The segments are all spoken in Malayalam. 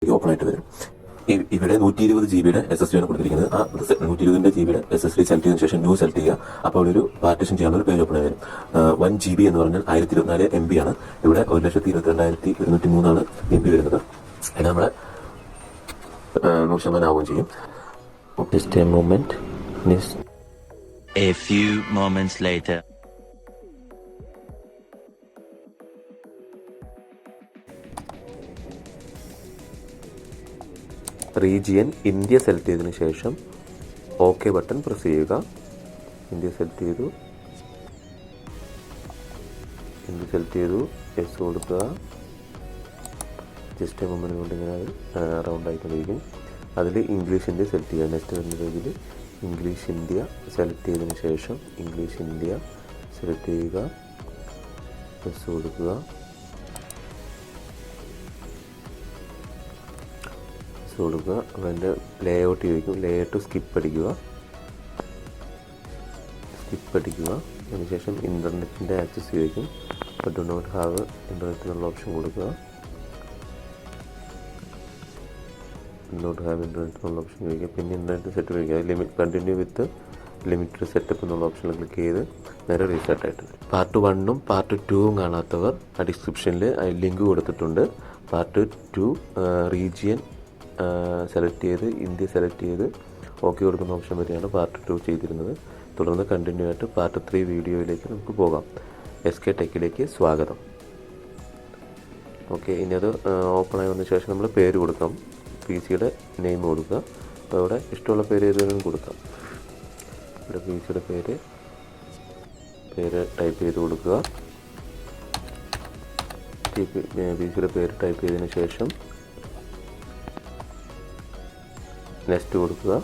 ഓപ്പൺ ആയിട്ട് വരും. ഇവിടെ 120 GB SSD ആണ് കൊടുത്തിരിക്കുന്നത്. ആ 120 GB SSD സെലക്ട് ചെയ്തതിനു ശേഷം ന്യൂ സെലക്ട് ചെയ്യുക. അപ്പോൾ ഒരു പാർട്ടീഷൻ ചെയ്യാനുള്ള ഒരു പേജ് ഓപ്പൺ ആയി വരും. 1 GB എന്ന് പറഞ്ഞാൽ 1024 MB ആണ്. ഇവിടെ 1,22,203 MB വരുന്നത്. ഇത് നമ്മളെ 100% ആവുകയും ചെയ്യും. Just a moment. A few moments later. Region India select ചെയ്തതിന് ശേഷം ഓക്കെ ബട്ടൺ പ്രസ് ചെയ്യുക. ഇന്ത്യ സെലക്ട് ചെയ്തു യെസ് കൊടുക്കുക. ജസ്റ്റ് മൊമെൻറ്റ് കൊണ്ട് ഇങ്ങനെ റൗണ്ട് ആയിക്കൊണ്ടിരിക്കും. അതിൽ ഇംഗ്ലീഷ് ഇന്ത്യ സെലക്ട് ചെയ്യുക. നെക്സ്റ്റ് വരുന്ന പേജിൽ ഇംഗ്ലീഷ് ഇന്ത്യ സെലക്ട് ചെയ്തതിന് ശേഷം ഇംഗ്ലീഷ് ഇന്ത്യ സെലക്ട് ചെയ്യുക, യെസ് കൊടുക്കുക. കൊടുക്കുക. അപ്പോൾ അതിൻ്റെ ലേഔട്ട് ചോദിക്കും. ലേഔട്ട് സ്കിപ്പ് അടിക്കുക. അതിനുശേഷം ഇൻ്റർനെറ്റിൻ്റെ ആക്സസ് ചോദിക്കും. അപ്പോൾ ഡു നോട്ട് ഹാവ് ഇൻ്റർനെറ്റിനുള്ള ഓപ്ഷൻ കൊടുക്കുക. ചോദിക്കുക. പിന്നെ ഇൻ്റർനെറ്റ് സെറ്റ് ചോദിക്കുക. കണ്ടിന്യൂ വിത്ത് ലിമിറ്റഡ് സെറ്റപ്പ് എന്നുള്ള ഓപ്ഷനിൽ ക്ലിക്ക് ചെയ്ത് നേരെ റീസ്റ്റാർട്ട് ആയിട്ടുണ്ട്. പാർട്ട് 1ഉം പാർട്ട് 2ഉം കാണാത്തവർ ആ ഡിസ്ക്രിപ്ഷനിൽ ലിങ്ക് കൊടുത്തിട്ടുണ്ട്. പാർട്ട് 2 റീജിയൻ സെലക്ട് ചെയ്ത് ഇന്ത്യ സെലക്ട് ചെയ്ത് ഓക്കെ കൊടുക്കുന്ന ഓപ്ഷൻ വരെയാണ് പാർട്ട് 2 ചെയ്തിരുന്നത്. തുടർന്ന് കണ്ടിന്യൂ ആയിട്ട് പാർട്ട് 3 വീഡിയോയിലേക്ക് നമുക്ക് പോകാം. SK ടെക്കിലേക്ക് സ്വാഗതം. ഓക്കെ, ഇനി അത് ഓപ്പൺ ആയി വന്ന ശേഷം നമ്മൾ പേര് കൊടുക്കാം. PC-യുടെ നെയിം കൊടുക്കുക. അപ്പോൾ അവിടെ ഇഷ്ടമുള്ള പേര് ഏതെങ്കിലും കൊടുക്കാം. ഇവിടെ PC-യുടെ പേര് ടൈപ്പ് ചെയ്ത് കൊടുക്കുക. PC-യുടെ പേര് ടൈപ്പ് ചെയ്തതിന് ശേഷം നെക്സ്റ്റ് കൊടുക്കുക.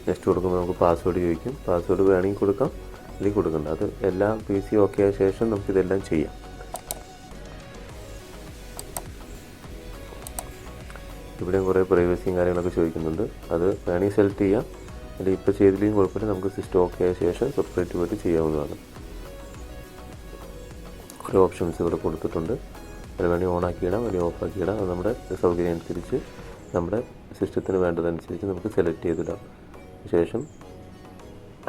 നെക്സ്റ്റ് കൊടുക്കുമ്പോൾ നമുക്ക് പാസ്വേഡ് ചോദിക്കും. പാസ്വേഡ് വേണമെങ്കിൽ കൊടുക്കാം, അല്ലെങ്കിൽ കൊടുക്കണ്ട. അത് എല്ലാം PC ഓക്കെ ആയ ശേഷം നമുക്കിതെല്ലാം ചെയ്യാം. ഇവിടെയും കുറേ പ്രൈവസിയും കാര്യങ്ങളൊക്കെ ചോദിക്കുന്നുണ്ട്. അത് വേണമെങ്കിൽ സെലക്ട് ചെയ്യാം, അല്ലെങ്കിൽ ഇപ്പോൾ ചെയ്തില്ലെങ്കിൽ കുഴപ്പമില്ല. നമുക്ക് സിസ്റ്റം ഓക്കെ ആയ ശേഷം സെപ്പറേറ്റ് പോയിട്ട് ചെയ്യാവുന്നതാണ്. കുറേ ഓപ്ഷൻസ് ഇവിടെ കൊടുത്തിട്ടുണ്ട്. അത് വേണമെങ്കിൽ ഓൺ ആക്കിയിടാം, അല്ലെങ്കിൽ ഓഫ് ആക്കിയിടാം. അത് നമ്മുടെ സൗകര്യം അനുസരിച്ച് നമ്മുടെ സിസ്റ്റത്തിന് വേണ്ടതനുസരിച്ച് നമുക്ക് സെലക്ട് ചെയ്തിടാം. ശേഷം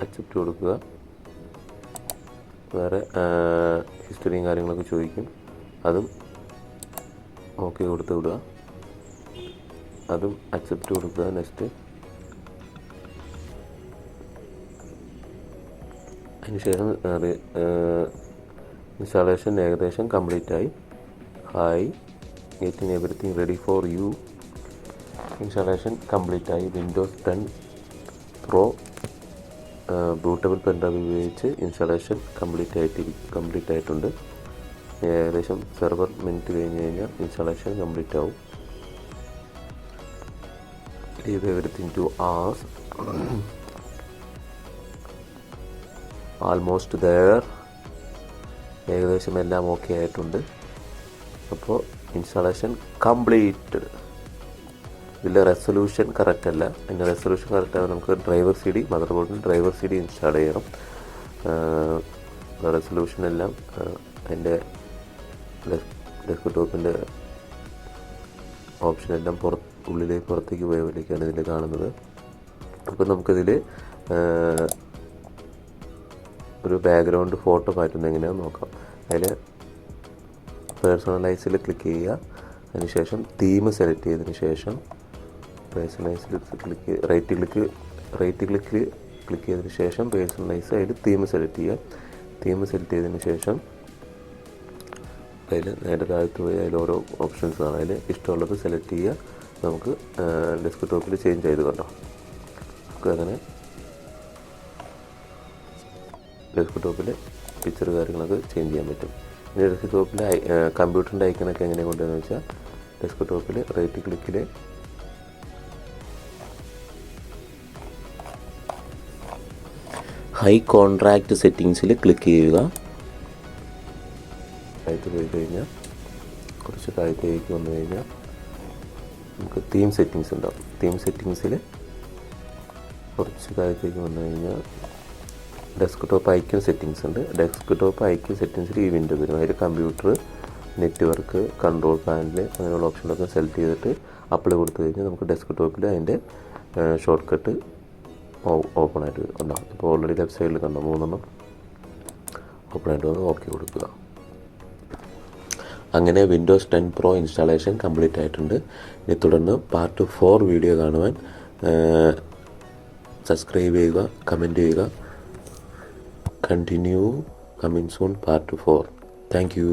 അക്സെപ്റ്റ് കൊടുക്കുക. വേറെ ഹിസ്റ്ററിയും കാര്യങ്ങളൊക്കെ ചോദിക്കും. അതും ഓക്കെ കൊടുത്ത് വിടുക. അതും അക്സെപ്റ്റ് കൊടുക്കുക. നെക്സ്റ്റ് അതിനുശേഷം ഇൻസ്റ്റാളേഷൻ ഏകദേശം കംപ്ലീറ്റ് ആയി. Hi, getting everything ready for you. Installation complete ആയി. വിൻഡോസ് 10 പ്രോ ബൂട്ടബിൾ പെൻഡ്രൈവ് ഉപയോഗിച്ച് ഇൻസ്റ്റാളേഷൻ കംപ്ലീറ്റ് ആയിട്ടുണ്ട്. ഏകദേശം സെർവർ മിനിറ്റ് കഴിഞ്ഞ് കഴിഞ്ഞാൽ ഇൻസ്റ്റാളേഷൻ കംപ്ലീറ്റ് ആവും. Leave everything to us. Almost there. ഏകദേശം എല്ലാം ഓക്കെ ആയിട്ടുണ്ട്. അപ്പോൾ ഇൻസ്റ്റാളേഷൻ കംപ്ലീറ്റഡ്. ഇതിൽ റെസൊല്യൂഷൻ കറക്റ്റ് അല്ല. അതിൻ്റെ റെസൊല്യൂഷൻ കറക്റ്റ് ആകാൻ നമുക്ക് ഡ്രൈവർ CD, മദർ ബോർഡിൽ ഡ്രൈവർ CD ഇൻസ്റ്റാൾ ചെയ്യണം. റെസൊല്യൂഷൻ എല്ലാം അതിൻ്റെ ഡെസ്ക്ടോപ്പിൻ്റെ ഓപ്ഷനെല്ലാം പുറത്തേക്ക് പോയ പോലെയൊക്കെയാണ് ഇതിൽ കാണുന്നത്. അപ്പോൾ നമുക്കിതിൽ ഒരു ബാക്ക്ഗ്രൗണ്ട് ഫോട്ടോ മാറ്റുന്നത് എങ്ങനെയാണെന്ന് നോക്കാം. അതിൽ പേഴ്സണലൈസിൽ ക്ലിക്ക് ചെയ്യുക. അതിനുശേഷം തീം സെലക്ട് ചെയ്തതിന് ശേഷം പേഴ്സണലൈസിൽ റൈറ്റ് ക്ലിക്ക് ചെയ്തതിന് ശേഷം പേഴ്സണലൈസ് അതിൽ തീം സെലക്ട് ചെയ്യുക. തീം സെലക്ട് ചെയ്തതിന് ശേഷം അതിൽ നേരെ താഴത്ത് പോയി അതിൽ ഓരോ ഓപ്ഷൻസ് ആണ്. അതിൽ ഇഷ്ടമുള്ളത് സെലക്ട് ചെയ്യുക. നമുക്ക് ഡെസ്ക്ടോപ്പിൽ ചേഞ്ച് ചെയ്ത് കണ്ടോ. നമുക്ക് അങ്ങനെ ഡെസ്ക്ടോപ്പിൽ പിക്ചർ കാര്യങ്ങളൊക്കെ ചേഞ്ച് ചെയ്യാൻ പറ്റും. ഇനി ഡെസ്ക്ടോപ്പിൽ കമ്പ്യൂട്ടറിൻ്റെ ഐക്കണൊക്കെ എങ്ങനെ കൊണ്ടുവന്ന് വെച്ചാൽ ഡെസ്ക്ടോപ്പിൽ റൈറ്റ് ക്ലിക്കിൽ ഹൈ കോൺട്രാക്റ്റ് സെറ്റിങ്സിൽ ക്ലിക്ക് ചെയ്യുക. താഴത്ത് പോയി കഴിഞ്ഞാൽ കുറച്ച് താഴത്തേക്ക് വന്നു കഴിഞ്ഞാൽ നമുക്ക് തീം സെറ്റിങ്സ് ഉണ്ടാവും. തീം സെറ്റിങ്സിൽ കുറച്ച് താഴത്തേക്ക് വന്നു കഴിഞ്ഞാൽ ഡെസ്ക്ടോപ്പ് ഐക്കൺ സെറ്റിങ്സ് ഉണ്ട്. ഡെസ്ക്ടോപ്പ് ഐക്കൺ സെറ്റിങ്സിൽ ഈ വിൻഡോ വരും. അതിൽ കമ്പ്യൂട്ടർ നെറ്റ്വർക്ക്, കൺട്രോൾ പാനൽ അങ്ങനെയുള്ള ഓപ്ഷനൊക്കെ സെലക്ട് ചെയ്തിട്ട് അപ്ലൈ കൊടുത്തു കഴിഞ്ഞാൽ നമുക്ക് ഡെസ്ക്ടോപ്പിൽ അതിൻ്റെ ഷോർട്ട് കട്ട് ഓപ്പൺ ആയിട്ട് ഉണ്ടാകും. ഇപ്പോൾ ഓൾറെഡി ലെഫ്റ്റ് സൈഡിൽ കണ്ടോ 3 ഓപ്പൺ ആയിട്ട് വന്ന് ഓക്കെ കൊടുക്കുക. അങ്ങനെ വിൻഡോസ് 10 Pro ഇൻസ്റ്റാളേഷൻ കംപ്ലീറ്റ് ആയിട്ടുണ്ട്. ഇനി തുടർന്ന് പാർട്ട് 4 വീഡിയോ കാണുവാൻ സബ്സ്ക്രൈബ് ചെയ്യുക, കമൻറ്റ് ചെയ്യുക. Continue coming soon part 4. Thank you.